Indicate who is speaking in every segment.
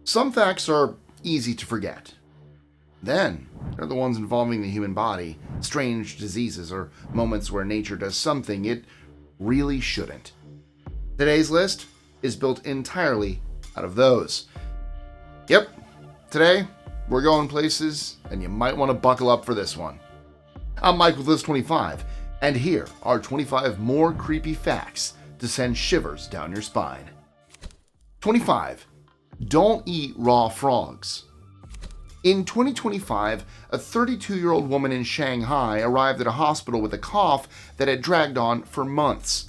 Speaker 1: Some facts are easy to forget. Then, there are the ones involving the human body, strange diseases, or moments where nature does something it really shouldn't. Today's list is built entirely out of those. Yep, today we're going places, and you might want to buckle up for this one. I'm Mike with List 25, and here are 25 more creepy facts to send shivers down your spine. 25. Don't eat raw frogs. In 2025, a 32-year-old woman in Shanghai arrived at a hospital with a cough that had dragged on for months.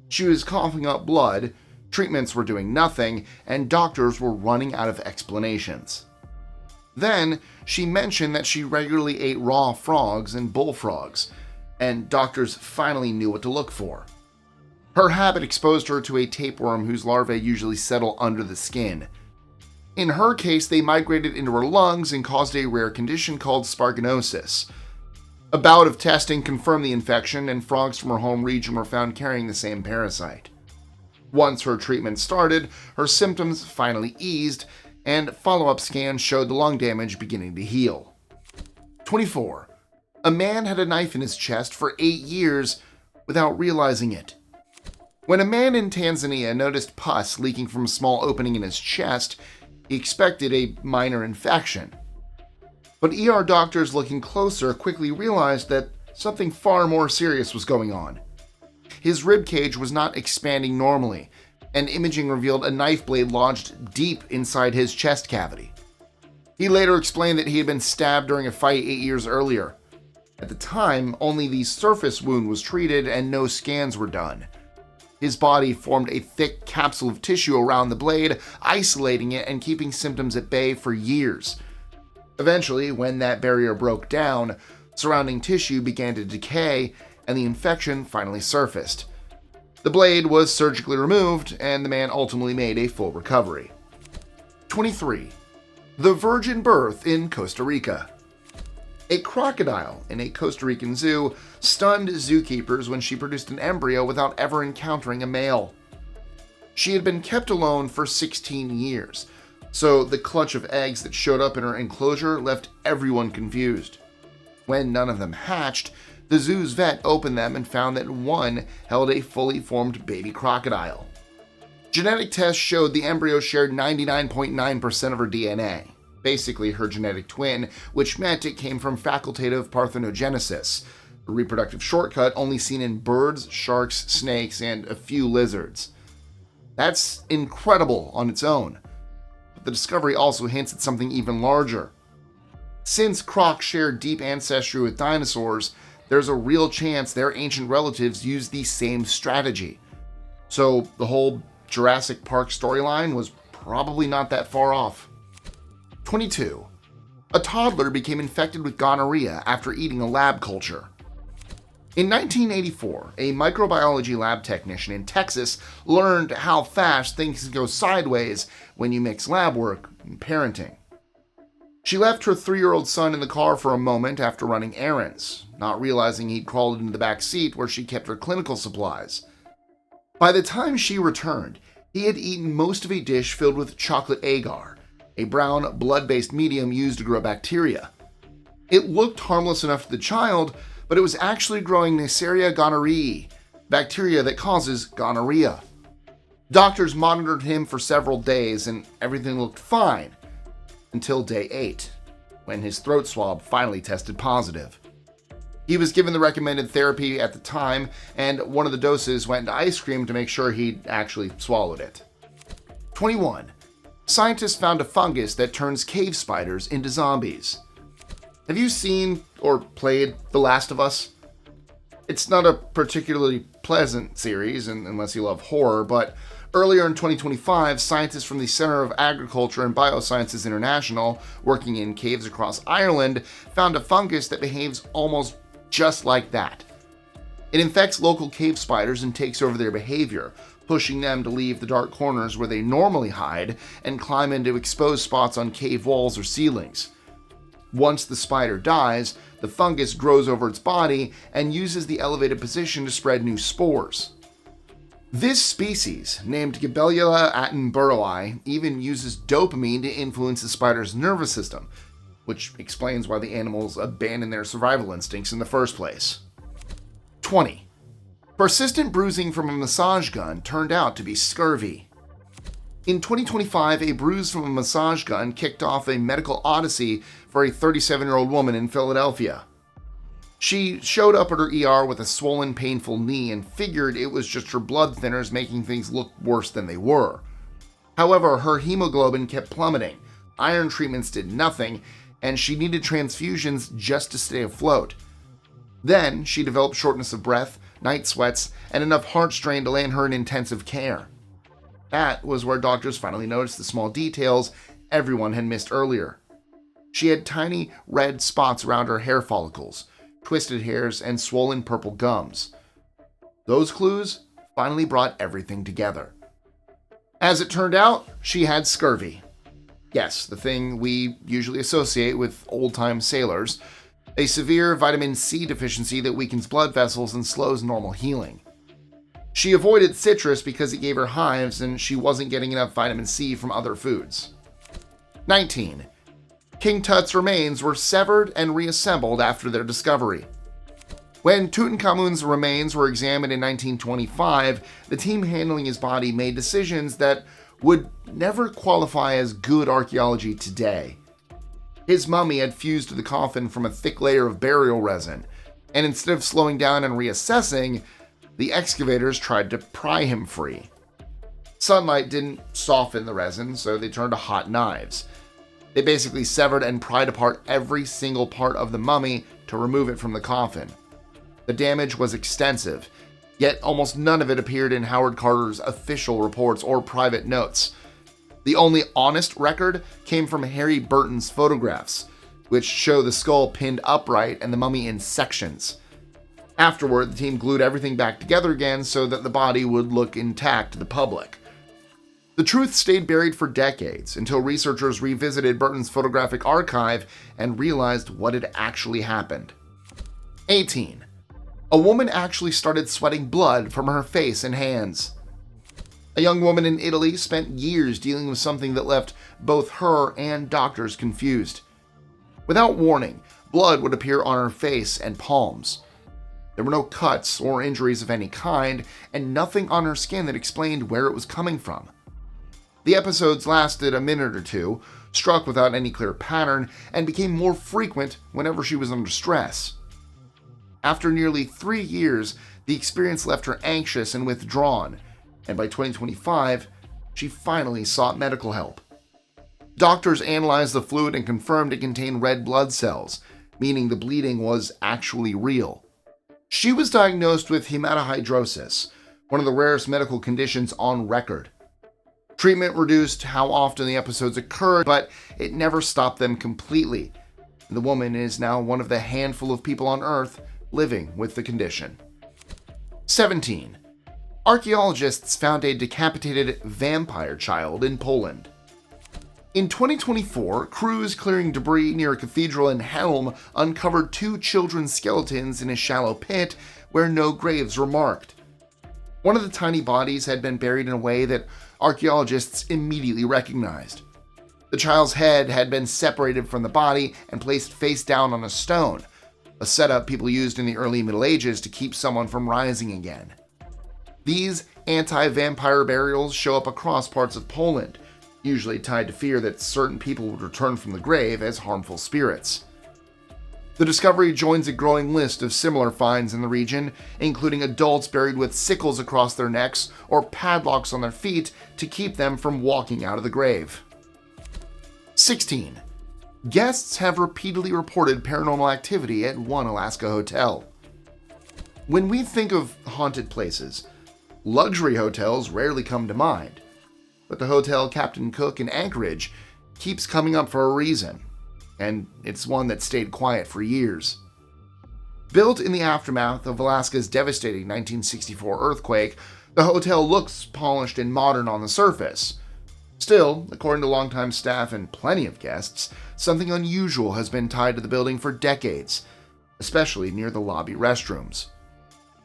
Speaker 1: She was coughing up blood, treatments were doing nothing, and doctors were running out of explanations. Then, she mentioned that she regularly ate raw frogs and bullfrogs, and doctors finally knew what to look for. Her habit exposed her to a tapeworm whose larvae usually settle under the skin. In her case, they migrated into her lungs and caused a rare condition called sparginosis. A bout of testing confirmed the infection, and frogs from her home region were found carrying the same parasite. Once her treatment started, her symptoms finally eased, and follow-up scans showed the lung damage beginning to heal. 24. A man had a knife in his chest for 8 years without realizing it. When a man in Tanzania noticed pus leaking from a small opening in his chest, he expected a minor infection. But ER doctors looking closer quickly realized that something far more serious was going on. His rib cage was not expanding normally, and imaging revealed a knife blade lodged deep inside his chest cavity. He later explained that he had been stabbed during a fight 8 years earlier. At the time, only the surface wound was treated and no scans were done. His body formed a thick capsule of tissue around the blade, isolating it and keeping symptoms at bay for years. Eventually, when that barrier broke down, surrounding tissue began to decay and the infection finally surfaced. The blade was surgically removed and the man ultimately made a full recovery. 23. The virgin birth in Costa Rica. A crocodile in a Costa Rican zoo stunned zookeepers when she produced an embryo without ever encountering a male. She had been kept alone for 16 years, so the clutch of eggs that showed up in her enclosure left everyone confused. When none of them hatched, the zoo's vet opened them and found that one held a fully formed baby crocodile. Genetic tests showed the embryo shared 99.9% of her DNA. Basically her genetic twin, which meant it came from facultative parthenogenesis, a reproductive shortcut only seen in birds, sharks, snakes, and a few lizards. That's incredible on its own, but the discovery also hints at something even larger. Since crocs shared deep ancestry with dinosaurs, there's a real chance their ancient relatives used the same strategy. So the whole Jurassic Park storyline was probably not that far off. 22. A toddler became infected with gonorrhea after eating a lab culture. In 1984, a microbiology lab technician in Texas learned how fast things can go sideways when you mix lab work and parenting. She left her 3-year-old son in the car for a moment after running errands, not realizing he'd crawled into the back seat where she kept her clinical supplies. By the time she returned, he had eaten most of a dish filled with chocolate agar, a brown, blood-based medium used to grow bacteria. It looked harmless enough to the child, but it was actually growing Neisseria gonorrhoeae, bacteria that causes gonorrhea. Doctors monitored him for several days and everything looked fine, until day 8, when his throat swab finally tested positive. He was given the recommended therapy at the time, and one of the doses went into ice cream to make sure he'd actually swallowed it. 21. Scientists found a fungus that turns cave spiders into zombies. Have you seen or played The Last of Us? It's not a particularly pleasant series, unless you love horror, but earlier in 2025, scientists from the Center of Agriculture and Biosciences International, working in caves across Ireland, found a fungus that behaves almost just like that. It infects local cave spiders and takes over their behavior, pushing them to leave the dark corners where they normally hide and climb into exposed spots on cave walls or ceilings. Once the spider dies, the fungus grows over its body and uses the elevated position to spread new spores. This species, named Gabriela attenboroughi, even uses dopamine to influence the spider's nervous system, which explains why the animals abandon their survival instincts in the first place. 20. Persistent bruising from a massage gun turned out to be scurvy. In 2025, a bruise from a massage gun kicked off a medical odyssey for a 37-year-old woman in Philadelphia. She showed up at her ER with a swollen, painful knee and figured it was just her blood thinners making things look worse than they were. However, her hemoglobin kept plummeting, iron treatments did nothing, and she needed transfusions just to stay afloat. Then, she developed shortness of breath, night sweats, and enough heart strain to land her in intensive care. That was where doctors finally noticed the small details everyone had missed earlier. She had tiny red spots around her hair follicles, twisted hairs, and swollen purple gums. Those clues finally brought everything together. As it turned out, she had scurvy. Yes, the thing we usually associate with old-time sailors, a severe vitamin C deficiency that weakens blood vessels and slows normal healing. She avoided citrus because it gave her hives and she wasn't getting enough vitamin C from other foods. 19. King Tut's remains were severed and reassembled after their discovery. When Tutankhamun's remains were examined in 1925, the team handling his body made decisions that would never qualify as good archaeology today. His mummy had fused to the coffin from a thick layer of burial resin, and instead of slowing down and reassessing, the excavators tried to pry him free. Sunlight didn't soften the resin, so they turned to hot knives. They basically severed and pried apart every single part of the mummy to remove it from the coffin. The damage was extensive, yet almost none of it appeared in Howard Carter's official reports or private notes. The only honest record came from Harry Burton's photographs, which show the skull pinned upright and the mummy in sections. Afterward, the team glued everything back together again so that the body would look intact to the public. The truth stayed buried for decades until researchers revisited Burton's photographic archive and realized what had actually happened. 18. A woman actually started sweating blood from her face and hands. A young woman in Italy spent years dealing with something that left both her and doctors confused. Without warning, blood would appear on her face and palms. There were no cuts or injuries of any kind, and nothing on her skin that explained where it was coming from. The episodes lasted a minute or two, struck without any clear pattern, and became more frequent whenever she was under stress. After nearly 3 years, the experience left her anxious and withdrawn, and by 2025, she finally sought medical help. Doctors analyzed the fluid and confirmed it contained red blood cells, meaning the bleeding was actually real. She was diagnosed with hematohydrosis, one of the rarest medical conditions on record. Treatment reduced how often the episodes occurred, but it never stopped them completely. The woman is now one of the handful of people on Earth living with the condition. 17. Archaeologists found a decapitated vampire child in Poland. In 2024, crews clearing debris near a cathedral in Helm uncovered 2 children's skeletons in a shallow pit where no graves were marked. One of the tiny bodies had been buried in a way that archaeologists immediately recognized. The child's head had been separated from the body and placed face down on a stone, a setup people used in the early Middle Ages to keep someone from rising again. These anti-vampire burials show up across parts of Poland, usually tied to fear that certain people would return from the grave as harmful spirits. The discovery joins a growing list of similar finds in the region, including adults buried with sickles across their necks or padlocks on their feet to keep them from walking out of the grave. 16. Guests have repeatedly reported paranormal activity at one Alaska hotel. When we think of haunted places, luxury hotels rarely come to mind, but the hotel Captain Cook in Anchorage keeps coming up for a reason, and it's one that stayed quiet for years. Built in the aftermath of Alaska's devastating 1964 earthquake, the hotel looks polished and modern on the surface. Still, according to longtime staff and plenty of guests, something unusual has been tied to the building for decades, especially near the lobby restrooms.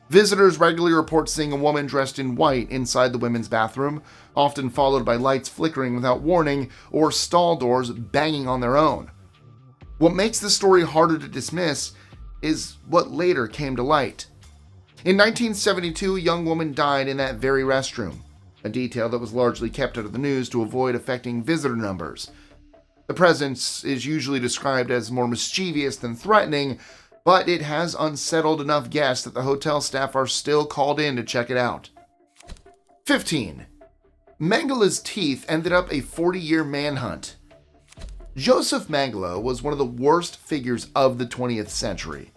Speaker 1: Visitors regularly report seeing a woman dressed in white inside the women's bathroom, often followed by lights flickering without warning or stall doors banging on their own. What makes the story harder to dismiss is what later came to light. In 1972, a young woman died in that very restroom, a detail that was largely kept out of the news to avoid affecting visitor numbers. The presence is usually described as more mischievous than threatening, but it has unsettled enough guests that the hotel staff are still called in to check it out. 15. Mengele's teeth ended up a 40-year manhunt. Joseph Mengele was one of the worst figures of the 20th century.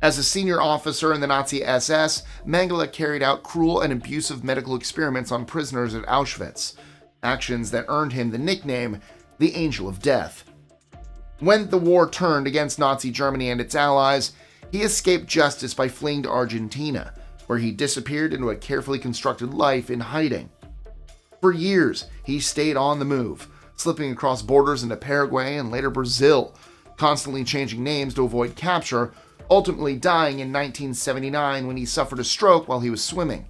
Speaker 1: As a senior officer in the Nazi SS, Mengele carried out cruel and abusive medical experiments on prisoners at Auschwitz, actions that earned him the nickname the Angel of Death. When the war turned against Nazi Germany and its allies, he escaped justice by fleeing to Argentina, where he disappeared into a carefully constructed life in hiding. For years, he stayed on the move, slipping across borders into Paraguay and later Brazil, constantly changing names to avoid capture, ultimately dying in 1979 when he suffered a stroke while he was swimming.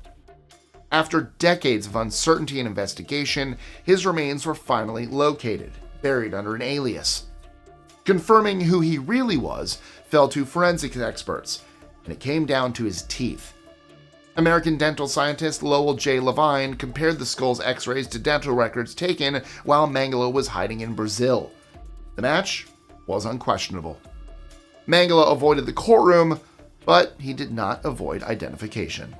Speaker 1: After decades of uncertainty and investigation, his remains were finally located, buried under an alias. Confirming who he really was fell to forensics experts, and it came down to his teeth. American dental scientist Lowell J. Levine compared the skull's x-rays to dental records taken while Mengele was hiding in Brazil. The match was unquestionable. Mengele avoided the courtroom, but he did not avoid identification.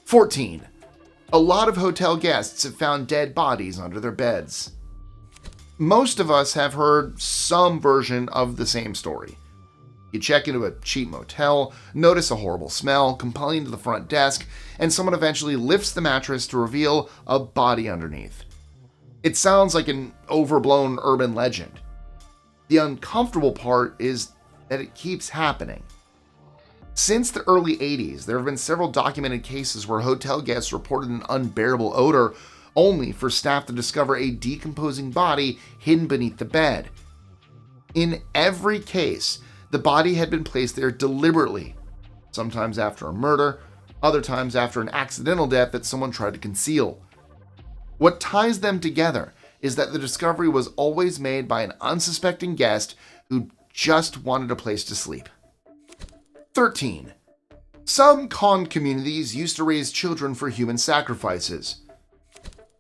Speaker 1: 14. A lot of hotel guests have found dead bodies under their beds. Most of us have heard some version of the same story. You check into a cheap motel, notice a horrible smell, complain to the front desk, and someone eventually lifts the mattress to reveal a body underneath. It sounds like an overblown urban legend. The uncomfortable part is that it keeps happening. Since the early 80s, there have been several documented cases where hotel guests reported an unbearable odor, only for staff to discover a decomposing body hidden beneath the bed. In every case, the body had been placed there deliberately, sometimes after a murder, other times after an accidental death that someone tried to conceal. What ties them together is that the discovery was always made by an unsuspecting guest who just wanted a place to sleep. 13. Some Khond communities used to raise children for human sacrifices.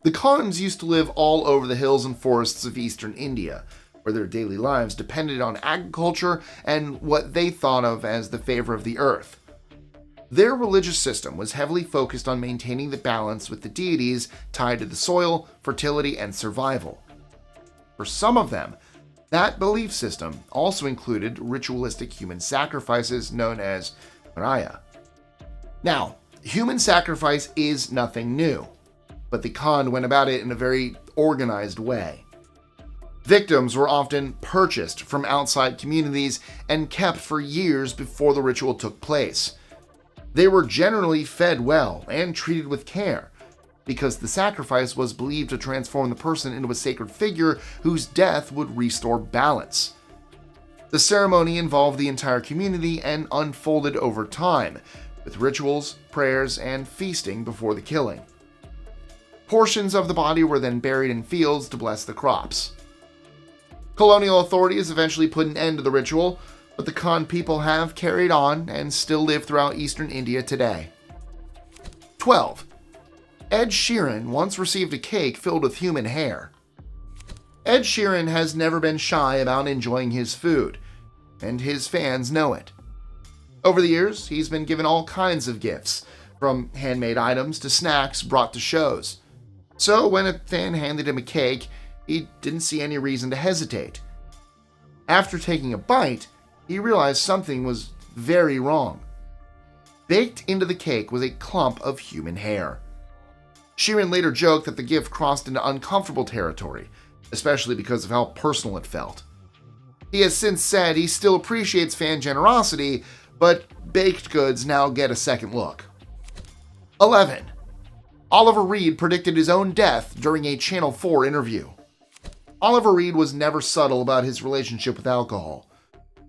Speaker 1: The Khonds used to live all over the hills and forests of eastern India, where their daily lives depended on agriculture and what they thought of as the favor of the earth. Their religious system was heavily focused on maintaining the balance with the deities tied to the soil, fertility, and survival. For some of them, that belief system also included ritualistic human sacrifices known as Gonorrhea. Now, human sacrifice is nothing new, but the Khond went about it in a very organized way. Victims were often purchased from outside communities and kept for years before the ritual took place. They were generally fed well and treated with care, because the sacrifice was believed to transform the person into a sacred figure whose death would restore balance. The ceremony involved the entire community and unfolded over time, with rituals, prayers, and feasting before the killing. Portions of the body were then buried in fields to bless the crops. Colonial authorities eventually put an end to the ritual, but the Khond people have carried on and still live throughout eastern India today. 12. Ed Sheeran once received a cake filled with human hair. Ed Sheeran has never been shy about enjoying his food, and his fans know it. Over the years, he's been given all kinds of gifts, from handmade items to snacks brought to shows. So when a fan handed him a cake, he didn't see any reason to hesitate. After taking a bite, he realized something was very wrong. Baked into the cake was a clump of human hair. Sheeran later joked that the gift crossed into uncomfortable territory, especially because of how personal it felt. He has since said he still appreciates fan generosity, but baked goods now get a second look. 11. Oliver Reed predicted his own death during a Channel 4 interview. Oliver Reed was never subtle about his relationship with alcohol,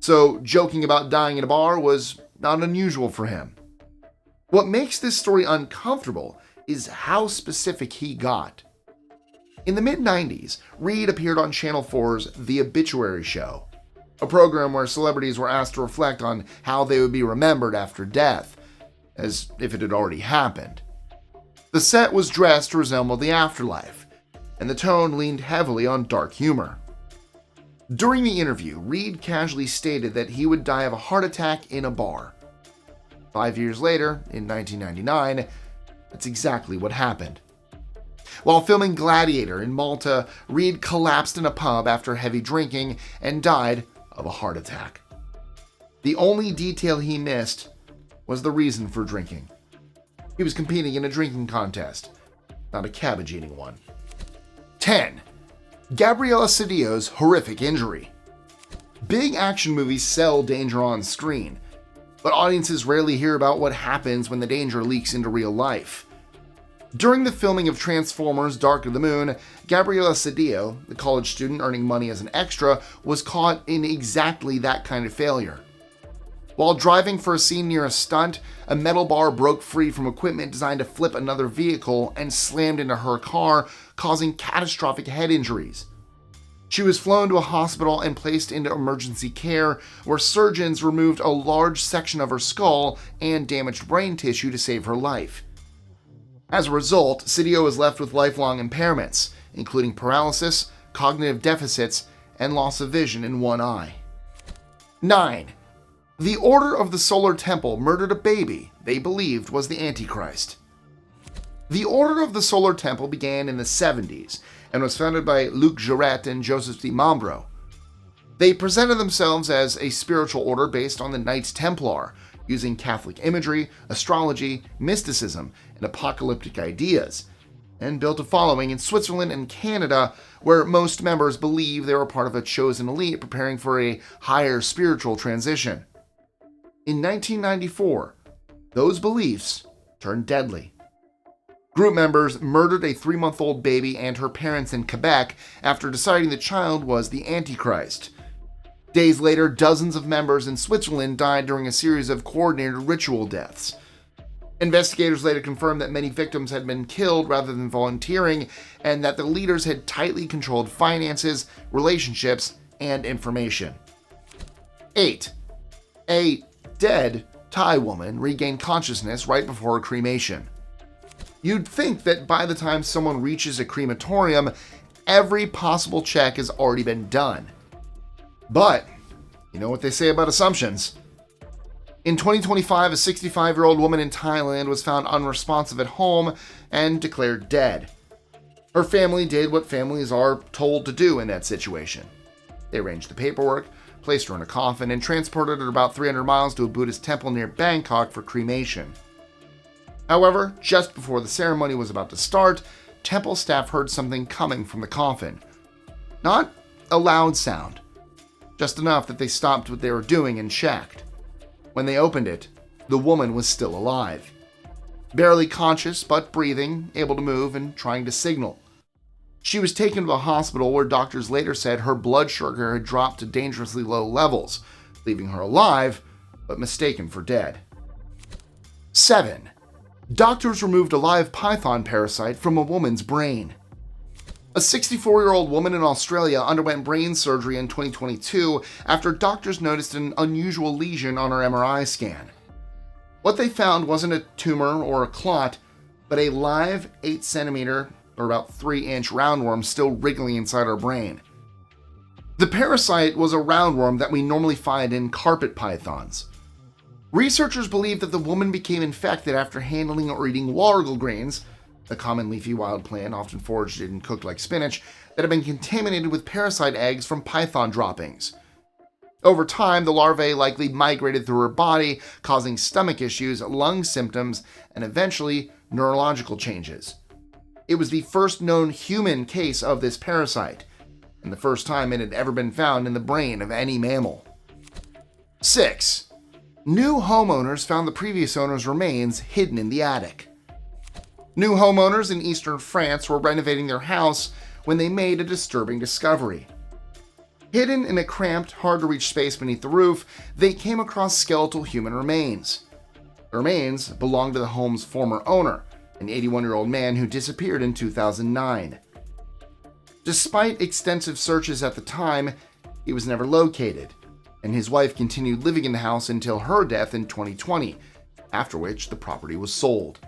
Speaker 1: so joking about dying in a bar was not unusual for him. What makes this story uncomfortable is how specific he got. In the mid-90s, Reed appeared on Channel 4's The Obituary Show, a program where celebrities were asked to reflect on how they would be remembered after death, as if it had already happened. The set was dressed to resemble the afterlife, and the tone leaned heavily on dark humor. During the interview, Reed casually stated that he would die of a heart attack in a bar. 5 years later, in 1999, that's exactly what happened. While filming Gladiator in Malta, Reed collapsed in a pub after heavy drinking and died of a heart attack. The only detail he missed was the reason for drinking. He was competing in a drinking contest, not a cabbage-eating one. 10. Gabriela Cedillo's horrific injury. Big action movies sell danger on screen, but audiences rarely hear about what happens when the danger leaks into real life. During the filming of Transformers: Dark of the Moon, Gabriela Cedillo, the college student earning money as an extra, was caught in exactly that kind of failure. While driving for a scene near a stunt, a metal bar broke free from equipment designed to flip another vehicle and slammed into her car, causing catastrophic head injuries. She was flown to a hospital and placed into emergency care, where surgeons removed a large section of her skull and damaged brain tissue to save her life. As a result, Cedillo was left with lifelong impairments, including paralysis, cognitive deficits, and loss of vision in one eye. 9. The Order of the Solar Temple murdered a baby they believed was the Antichrist. The Order of the Solar Temple began in the 70s and was founded by Luc Jouret and Joseph Di Mambro. They presented themselves as a spiritual order based on the Knights Templar, using Catholic imagery, astrology, mysticism, and apocalyptic ideas, and built a following in Switzerland and Canada, where most members believe they were part of a chosen elite preparing for a higher spiritual transition. In 1994, those beliefs turned deadly. Group members murdered a 3-month-old baby and her parents in Quebec after deciding the child was the Antichrist. Days later, dozens of members in Switzerland died during a series of coordinated ritual deaths. Investigators later confirmed that many victims had been killed rather than volunteering, and that the leaders had tightly controlled finances, relationships, and information. 8. A dead Thai woman regained consciousness right before her cremation. You'd think that by the time someone reaches a crematorium, every possible check has already been done. But, you know what they say about assumptions. In 2025, a 65-year-old woman in Thailand was found unresponsive at home and declared dead. Her family did what families are told to do in that situation. They arranged the paperwork, placed her in a coffin, and transported her about 300 miles to a Buddhist temple near Bangkok for cremation. However, just before the ceremony was about to start, temple staff heard something coming from the coffin. Not a loud sound, just enough that they stopped what they were doing and checked. When they opened it, the woman was still alive. Barely conscious, but breathing, able to move, and trying to signal. She was taken to a hospital where doctors later said her blood sugar had dropped to dangerously low levels, leaving her alive, but mistaken for dead. 7. Doctors removed a live python parasite from a woman's brain. A 64-year-old woman in Australia underwent brain surgery in 2022 after doctors noticed an unusual lesion on her MRI scan. What they found wasn't a tumor or a clot, but a live 8-centimeter, or about 3-inch roundworm still wriggling inside her brain. The parasite was a roundworm that we normally find in carpet pythons. Researchers believe that the woman became infected after handling or eating wargle greens, a common leafy wild plant often foraged and cooked like spinach, that had been contaminated with parasite eggs from python droppings. Over time, the larvae likely migrated through her body, causing stomach issues, lung symptoms, and eventually neurological changes. It was the first known human case of this parasite, and the first time it had ever been found in the brain of any mammal. 6. New homeowners found the previous owner's remains hidden in the attic. New homeowners in eastern France were renovating their house when they made a disturbing discovery. Hidden in a cramped, hard-to-reach space beneath the roof, they came across skeletal human remains. The remains belonged to the home's former owner, an 81-year-old man who disappeared in 2009. Despite extensive searches at the time, he was never located, and his wife continued living in the house until her death in 2020, after which the property was sold.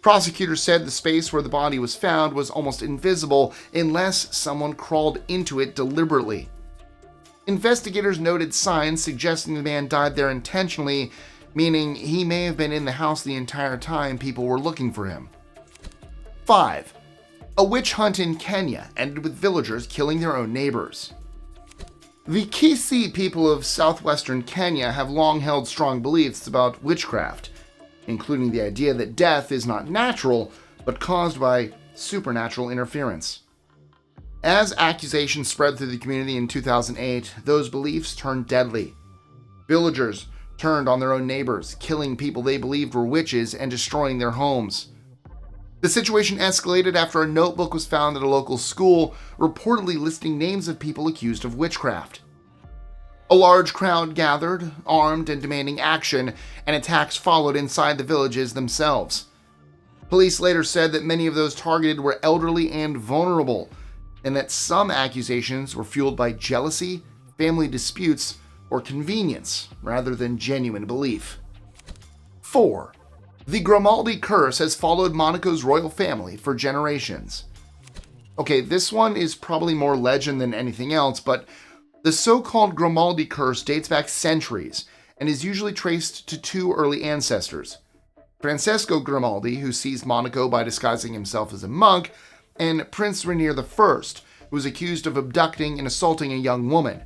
Speaker 1: Prosecutors said the space where the body was found was almost invisible unless someone crawled into it deliberately. Investigators noted signs suggesting the man died there intentionally, meaning he may have been in the house the entire time people were looking for him. 5. A witch hunt in Kenya ended with villagers killing their own neighbors. The Kisii people of southwestern Kenya have long held strong beliefs about witchcraft, including the idea that death is not natural, but caused by supernatural interference. As accusations spread through the community in 2008, those beliefs turned deadly. Villagers turned on their own neighbors, killing people they believed were witches and destroying their homes. The situation escalated after a notebook was found at a local school, reportedly listing names of people accused of witchcraft. A large crowd gathered, armed and demanding action, and attacks followed inside the villages themselves. Police later said that many of those targeted were elderly and vulnerable, and that some accusations were fueled by jealousy, family disputes, or convenience rather than genuine belief. 4. The Grimaldi curse has followed Monaco's royal family for generations. Okay, this one is probably more legend than anything else, but the so-called Grimaldi curse dates back centuries and is usually traced to two early ancestors: Francesco Grimaldi, who seized Monaco by disguising himself as a monk, and Prince Rainier I, who was accused of abducting and assaulting a young woman.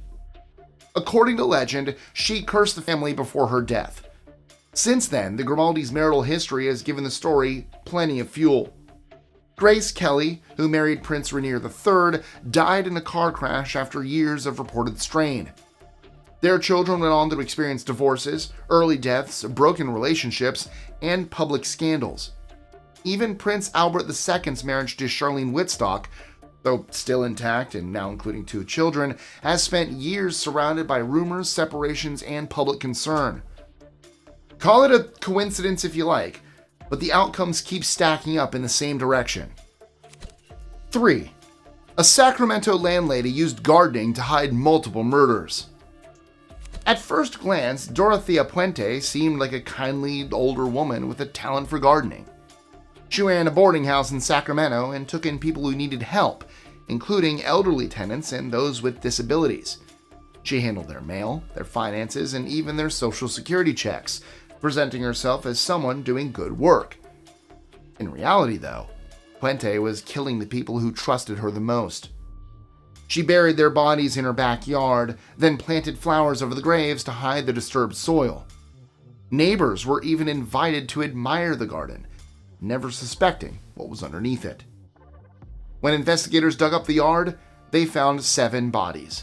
Speaker 1: According to legend, she cursed the family before her death. Since then, the Grimaldi's marital history has given the story plenty of fuel. Grace Kelly, who married Prince Rainier III, died in a car crash after years of reported strain. Their children went on to experience divorces, early deaths, broken relationships, and public scandals. Even Prince Albert II's marriage to Charlene Wittstock, though still intact and now including 2 children, has spent years surrounded by rumors, separations, and public concern. Call it a coincidence if you like, but the outcomes keep stacking up in the same direction. 3. A Sacramento landlady used gardening to hide multiple murders. At first glance, Dorothea Puente seemed like a kindly older woman with a talent for gardening. She ran a boarding house in Sacramento and took in people who needed help, including elderly tenants and those with disabilities. She handled their mail, their finances, and even their social security checks, presenting herself as someone doing good work. In reality, though, Puente was killing the people who trusted her the most. She buried their bodies in her backyard, then planted flowers over the graves to hide the disturbed soil. Neighbors were even invited to admire the garden, never suspecting what was underneath it. When investigators dug up the yard, they found 7 bodies.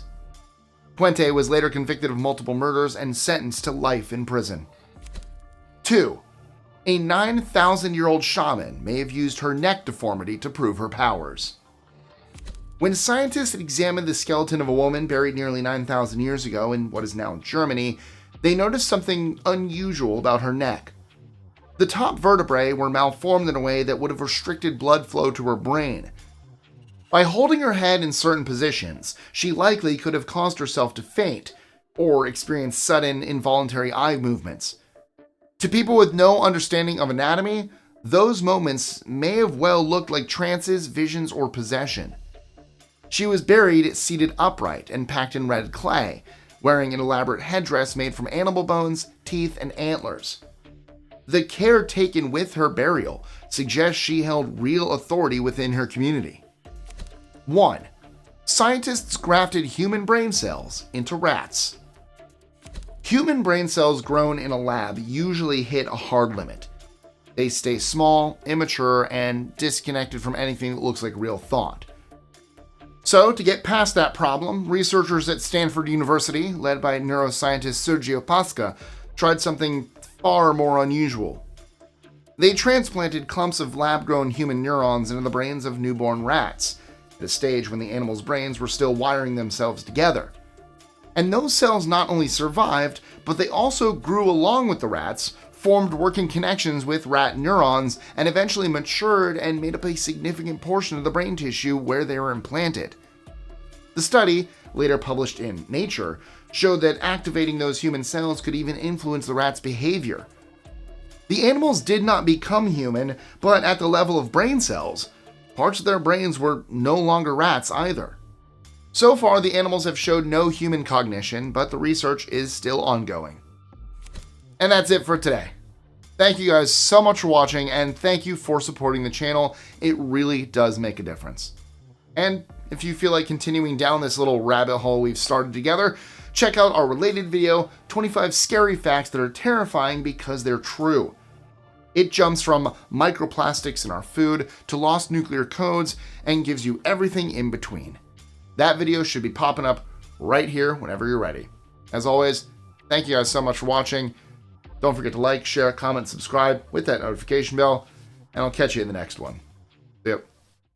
Speaker 1: Puente was later convicted of multiple murders and sentenced to life in prison. 2. A 9,000-year-old shaman may have used her neck deformity to prove her powers. When scientists examined the skeleton of a woman buried nearly 9,000 years ago in what is now Germany, they noticed something unusual about her neck. The top vertebrae were malformed in a way that would have restricted blood flow to her brain. By holding her head in certain positions, she likely could have caused herself to faint or experience sudden involuntary eye movements. To people with no understanding of anatomy, those moments may have well looked like trances, visions, or possession. She was buried seated upright and packed in red clay, wearing an elaborate headdress made from animal bones, teeth, and antlers. The care taken with her burial suggests she held real authority within her community. 1. Scientists grafted human brain cells into rats. Human brain cells grown in a lab usually hit a hard limit. They stay small, immature, and disconnected from anything that looks like real thought. So, to get past that problem, researchers at Stanford University, led by neuroscientist Sergio Pasca, tried something far more unusual. They transplanted clumps of lab-grown human neurons into the brains of newborn rats, at a stage when the animals' brains were still wiring themselves together. And those cells not only survived, but they also grew along with the rats, formed working connections with rat neurons, and eventually matured and made up a significant portion of the brain tissue where they were implanted. The study, later published in Nature, showed that activating those human cells could even influence the rat's behavior. The animals did not become human, but at the level of brain cells, parts of their brains were no longer rats either. So far, the animals have showed no human cognition, but the research is still ongoing. And that's it for today. Thank you guys so much for watching, and thank you for supporting the channel. It really does make a difference. And if you feel like continuing down this little rabbit hole we've started together, check out our related video, 25 Scary Facts That Are Terrifying Because They're True. It jumps from microplastics in our food to lost nuclear codes and gives you everything in between. That video should be popping up right here whenever you're ready. As always, thank you guys so much for watching. Don't forget to like, share, comment, subscribe with that notification bell, and I'll catch you in the next one.